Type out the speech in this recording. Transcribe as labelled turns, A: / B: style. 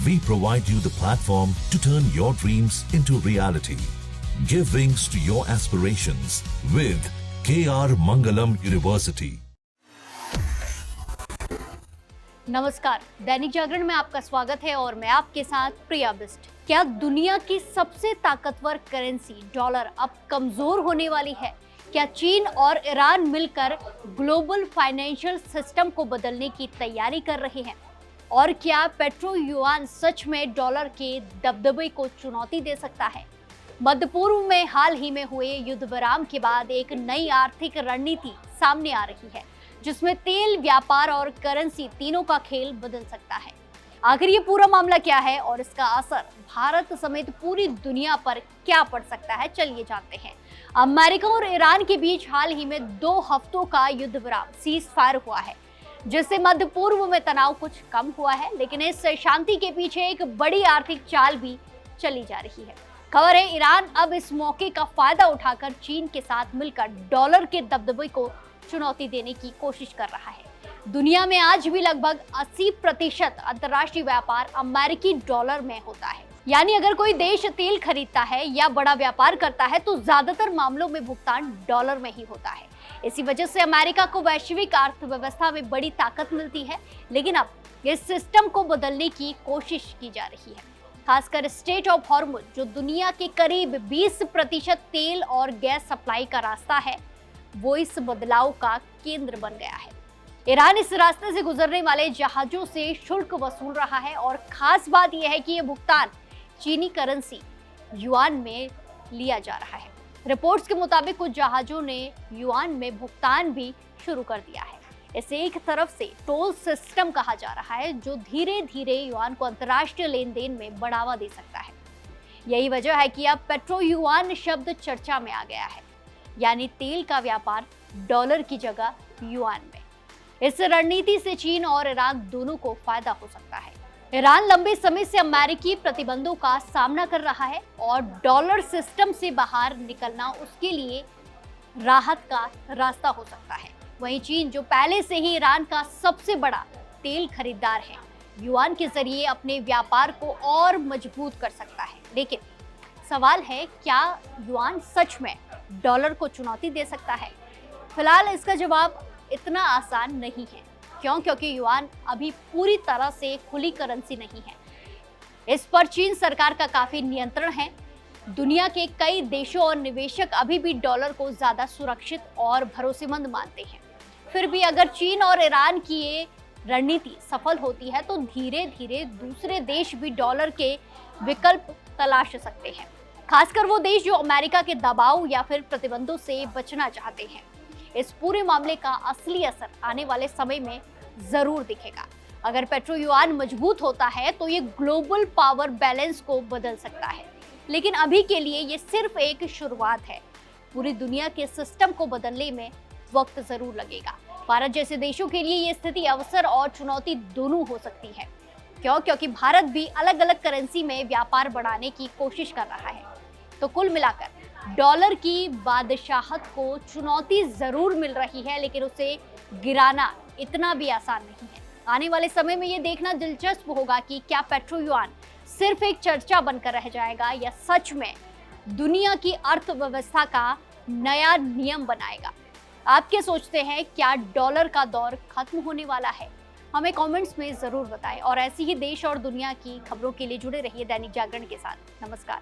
A: We provide you the platform to turn your dreams into reality. Give wings to your aspirations with KR Mangalam University.
B: नमस्कार, दैनिक जागरण में आपका स्वागत है और मैं आपके साथ प्रिया बिस्ट। क्या दुनिया की सबसे ताकतवर करेंसी डॉलर अब कमजोर होने वाली है? क्या चीन और ईरान मिलकर ग्लोबल फाइनेंशियल सिस्टम को बदलने की तैयारी कर रहे हैं? और क्या पेट्रो युआन सच में डॉलर के दबदबे को चुनौती दे सकता है? मध्य पूर्व में हाल ही में हुए युद्ध विराम के बाद एक नई आर्थिक रणनीति सामने आ रही है, जिसमें तेल, व्यापार और करेंसी तीनों का खेल बदल सकता है। आखिर ये पूरा मामला क्या है और इसका असर भारत समेत पूरी दुनिया पर क्या पड़ सकता है, चलिए जानते हैं। अमेरिका और ईरान के बीच हाल ही में 2 हफ्तों का युद्ध विराम सीज फायर हुआ है, जिससे मध्य पूर्व में तनाव कुछ कम हुआ है, लेकिन इस शांति के पीछे एक बड़ी आर्थिक चाल भी चली जा रही है। खबर है ईरान अब इस मौके का फायदा उठाकर चीन के साथ मिलकर डॉलर के दबदबे को चुनौती देने की कोशिश कर रहा है। दुनिया में आज भी लगभग 80% अंतर्राष्ट्रीय व्यापार अमेरिकी डॉलर में होता है। यानी अगर कोई देश तेल खरीदता है या बड़ा व्यापार करता है तो ज्यादातर मामलों में भुगतान डॉलर में ही होता है। इसी वजह से अमेरिका को वैश्विक अर्थव्यवस्था में बड़ी ताकत मिलती है, लेकिन अब इस सिस्टम को बदलने की कोशिश की जा रही है। खासकर स्ट्रेट ऑफ हॉर्मुज, जो दुनिया के करीब 20% तेल और गैस सप्लाई का रास्ता है, वो इस बदलाव का केंद्र बन गया है। ईरान इस रास्ते से गुजरने वाले जहाजों से शुल्क वसूल रहा है और खास बात यह है कि ये भुगतान चीनी करेंसी युआन में लिया जा रहा है। रिपोर्ट्स के मुताबिक कुछ जहाजों ने युआन में भुगतान भी शुरू कर दिया है। इसे एक तरफ से टोल सिस्टम कहा जा रहा है, जो धीरे धीरे युआन को अंतर्राष्ट्रीय लेन देन में बढ़ावा दे सकता है। यही वजह है कि अब पेट्रो युआन शब्द चर्चा में आ गया है, यानी तेल का व्यापार डॉलर की जगह युआन में। इस रणनीति से चीन और ईरान दोनों को फायदा हो सकता है। ईरान लंबे समय से अमेरिकी प्रतिबंधों का सामना कर रहा है और डॉलर सिस्टम से बाहर निकलना उसके लिए राहत का रास्ता हो सकता है। वहीं चीन, जो पहले से ही ईरान का सबसे बड़ा तेल खरीदार है, युआन के जरिए अपने व्यापार को और मजबूत कर सकता है। लेकिन सवाल है, क्या युआन सच में डॉलर को चुनौती दे सकता है? फिलहाल इसका जवाब इतना आसान नहीं है। क्यों? क्योंकि युआन अभी पूरी तरह से खुली करेंसी नहीं है। इस पर चीन सरकार का काफी नियंत्रण है। दुनिया के कई देशों और निवेशक अभी भी डॉलर को ज्यादा सुरक्षित और भरोसेमंद मानते हैं। फिर भी अगर चीन और ईरान की ये रणनीति सफल होती है तो धीरे धीरे दूसरे देश भी डॉलर के विकल्प तलाश सकते हैं, खासकर वो देश जो अमेरिका के दबाव या फिर प्रतिबंधों से बचना चाहते हैं। इस पूरे मामले का असली असर आने वाले समय में जरूर दिखेगा। अगर पेट्रो युआन मजबूत होता है तो ये ग्लोबल पावर बैलेंस को बदल सकता है, लेकिन अभी के लिए ये सिर्फ एक शुरुआत है। पूरी दुनिया के सिस्टम को बदलने में वक्त जरूर लगेगा। भारत जैसे देशों के लिए ये स्थिति अवसर और चुनौती दोनों हो सकती है। क्यों? क्योंकि भारत भी अलग अलग करेंसी में व्यापार बढ़ाने की कोशिश कर रहा है। तो कुल मिलाकर डॉलर की बादशाहत को चुनौती जरूर मिल रही है, लेकिन उसे गिराना इतना भी आसान नहीं है। आने वाले समय में ये देखना दिलचस्प होगा कि क्या पेट्रो युआन सिर्फ एक चर्चा बनकर रह जाएगा या सच में दुनिया की अर्थव्यवस्था का नया नियम बनाएगा। आप क्या सोचते हैं? क्या डॉलर का दौर खत्म होने वाला है? हमें कमेंट्स में जरूर बताएं और ऐसी ही देश और दुनिया की खबरों के लिए जुड़े रहिए दैनिक जागरण के साथ। नमस्कार।